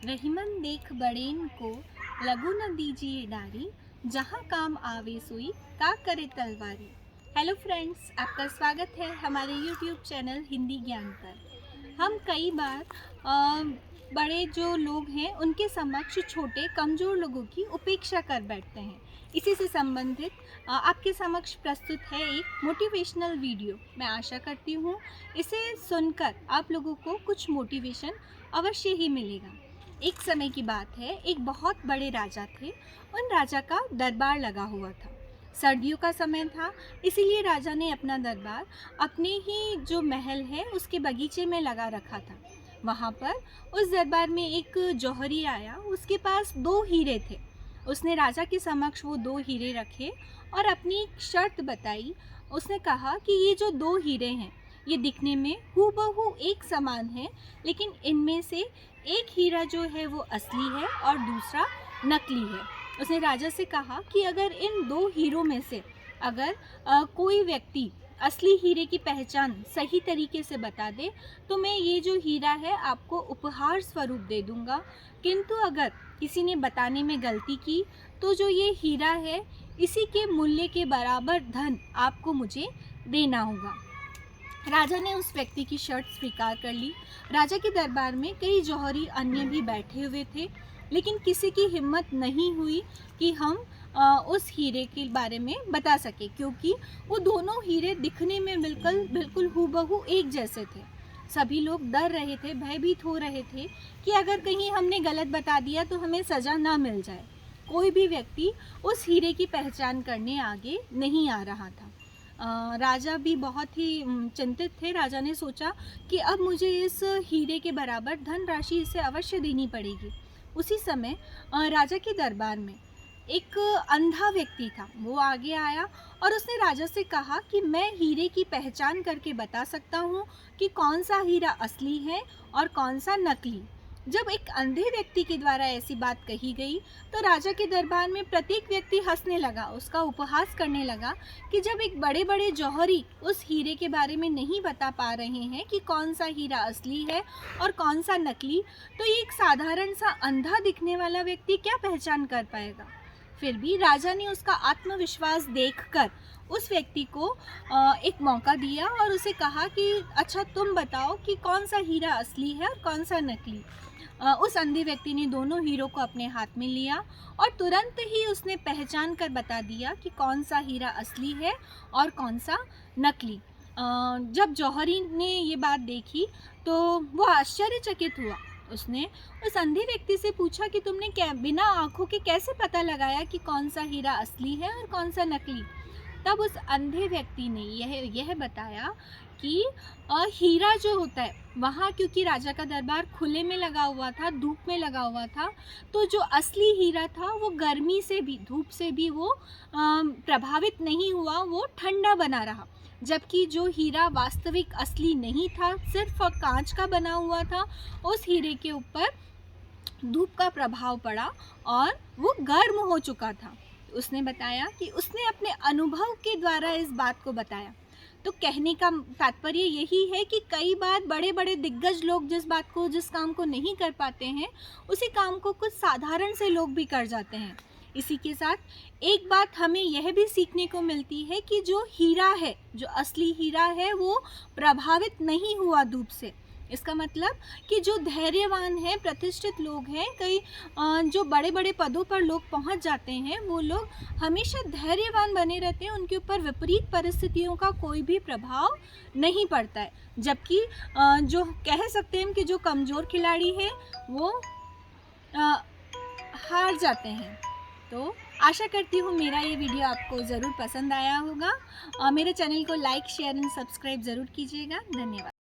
रहीमन देख बड़ेन को लगू न दीजिए डारी, जहाँ काम आवे सोई का करे तलवारी। हेलो फ्रेंड्स, आपका स्वागत है हमारे यूट्यूब चैनल हिंदी ज्ञान पर। हम कई बार बड़े जो लोग हैं उनके समक्ष छोटे कमज़ोर लोगों की उपेक्षा कर बैठते हैं। इसी से संबंधित आपके समक्ष प्रस्तुत है एक मोटिवेशनल वीडियो। मैं आशा करती हूँ इसे सुनकर आप लोगों को कुछ मोटिवेशन अवश्य ही मिलेगा। एक समय की बात है, एक बहुत बड़े राजा थे। उन राजा का दरबार लगा हुआ था। सर्दियों का समय था, इसीलिए राजा ने अपना दरबार अपने ही जो महल है उसके बगीचे में लगा रखा था। वहाँ पर उस दरबार में एक जौहरी आया, उसके पास 2 हीरे थे। उसने राजा के समक्ष वो 2 हीरे रखे और अपनी शर्त बताई। उसने कहा कि ये जो 2 हीरे हैं ये दिखने में हूबहू एक समान है, लेकिन इनमें से एक हीरा जो है वो असली है और दूसरा नकली है। उसने राजा से कहा कि अगर इन 2 हीरों में से अगर कोई व्यक्ति असली हीरे की पहचान सही तरीके से बता दे तो मैं ये जो हीरा है आपको उपहार स्वरूप दे दूंगा, किंतु अगर किसी ने बताने में गलती की तो जो ये हीरा है इसी के मूल्य के बराबर धन आपको मुझे देना होगा। राजा ने उस व्यक्ति की शर्त स्वीकार कर ली। राजा के दरबार में कई जौहरी अन्य भी बैठे हुए थे, लेकिन किसी की हिम्मत नहीं हुई कि हम उस हीरे के बारे में बता सके, क्योंकि वो दोनों हीरे दिखने में बिल्कुल हूबहू एक जैसे थे। सभी लोग डर रहे थे, भयभीत हो रहे थे कि अगर कहीं हमने गलत बता दिया तो हमें सज़ा ना मिल जाए। कोई भी व्यक्ति उस हीरे की पहचान करने आगे नहीं आ रहा था। राजा भी बहुत ही चिंतित थे। राजा ने सोचा कि अब मुझे इस हीरे के बराबर धनराशि इसे अवश्य देनी पड़ेगी। उसी समय राजा के दरबार में एक अंधा व्यक्ति था। वो आगे आया और उसने राजा से कहा कि मैं हीरे की पहचान करके बता सकता हूँ कि कौन सा हीरा असली है और कौन सा नकली। जब एक अंधे व्यक्ति के द्वारा ऐसी बात कही गई तो राजा के दरबार में प्रत्येक व्यक्ति हंसने लगा, उसका उपहास करने लगा कि जब एक बड़े बड़े जौहरी उस हीरे के बारे में नहीं बता पा रहे हैं कि कौन सा हीरा असली है और कौन सा नकली, तो ये एक साधारण सा अंधा दिखने वाला व्यक्ति क्या पहचान कर पाएगा। फिर भी राजा ने उसका आत्मविश्वास देखकर उस व्यक्ति को एक मौका दिया और उसे कहा कि अच्छा तुम बताओ कि कौन सा हीरा असली है और कौन सा नकली। उस अंधे व्यक्ति ने दोनों हीरो को अपने हाथ में लिया और तुरंत ही उसने पहचान कर बता दिया कि कौन सा हीरा असली है और कौन सा नकली। जब जौहरी ने ये बात देखी तो वो आश्चर्यचकित हुआ। उसने उस अंधे व्यक्ति से पूछा कि तुमने बिना आँखों के कैसे पता लगाया कि कौन सा हीरा असली है और कौन सा नकली। तब उस अंधे व्यक्ति ने यह बताया कि हीरा जो होता है वहाँ, क्योंकि राजा का दरबार खुले में लगा हुआ था, धूप में लगा हुआ था, तो जो असली हीरा था वो गर्मी से भी, धूप से भी वो प्रभावित नहीं हुआ, वो ठंडा बना रहा। जबकि जो हीरा वास्तविक असली नहीं था, सिर्फ कांच का बना हुआ था, उस हीरे के ऊपर धूप का प्रभाव पड़ा और वो गर्म हो चुका था। उसने बताया कि उसने अपने अनुभव के द्वारा इस बात को बताया। तो कहने का तात्पर्य यही है कि कई बार बड़े बड़े दिग्गज लोग जिस काम को नहीं कर पाते हैं, उसी काम को कुछ साधारण से लोग भी कर जाते हैं। इसी के साथ एक बात हमें यह भी सीखने को मिलती है कि जो हीरा है, जो असली हीरा है, वो प्रभावित नहीं हुआ धूप से। इसका मतलब कि जो धैर्यवान हैं, प्रतिष्ठित लोग हैं, कई जो बड़े बड़े पदों पर लोग पहुंच जाते हैं, वो लोग हमेशा धैर्यवान बने रहते हैं, उनके ऊपर विपरीत परिस्थितियों का कोई भी प्रभाव नहीं पड़ता है। जबकि जो कह सकते हैं कि जो कमज़ोर खिलाड़ी है वो हार जाते हैं। तो आशा करती हूँ मेरा ये वीडियो आपको ज़रूर पसंद आया होगा और मेरे चैनल को लाइक, शेयर एंड सब्सक्राइब ज़रूर कीजिएगा। धन्यवाद।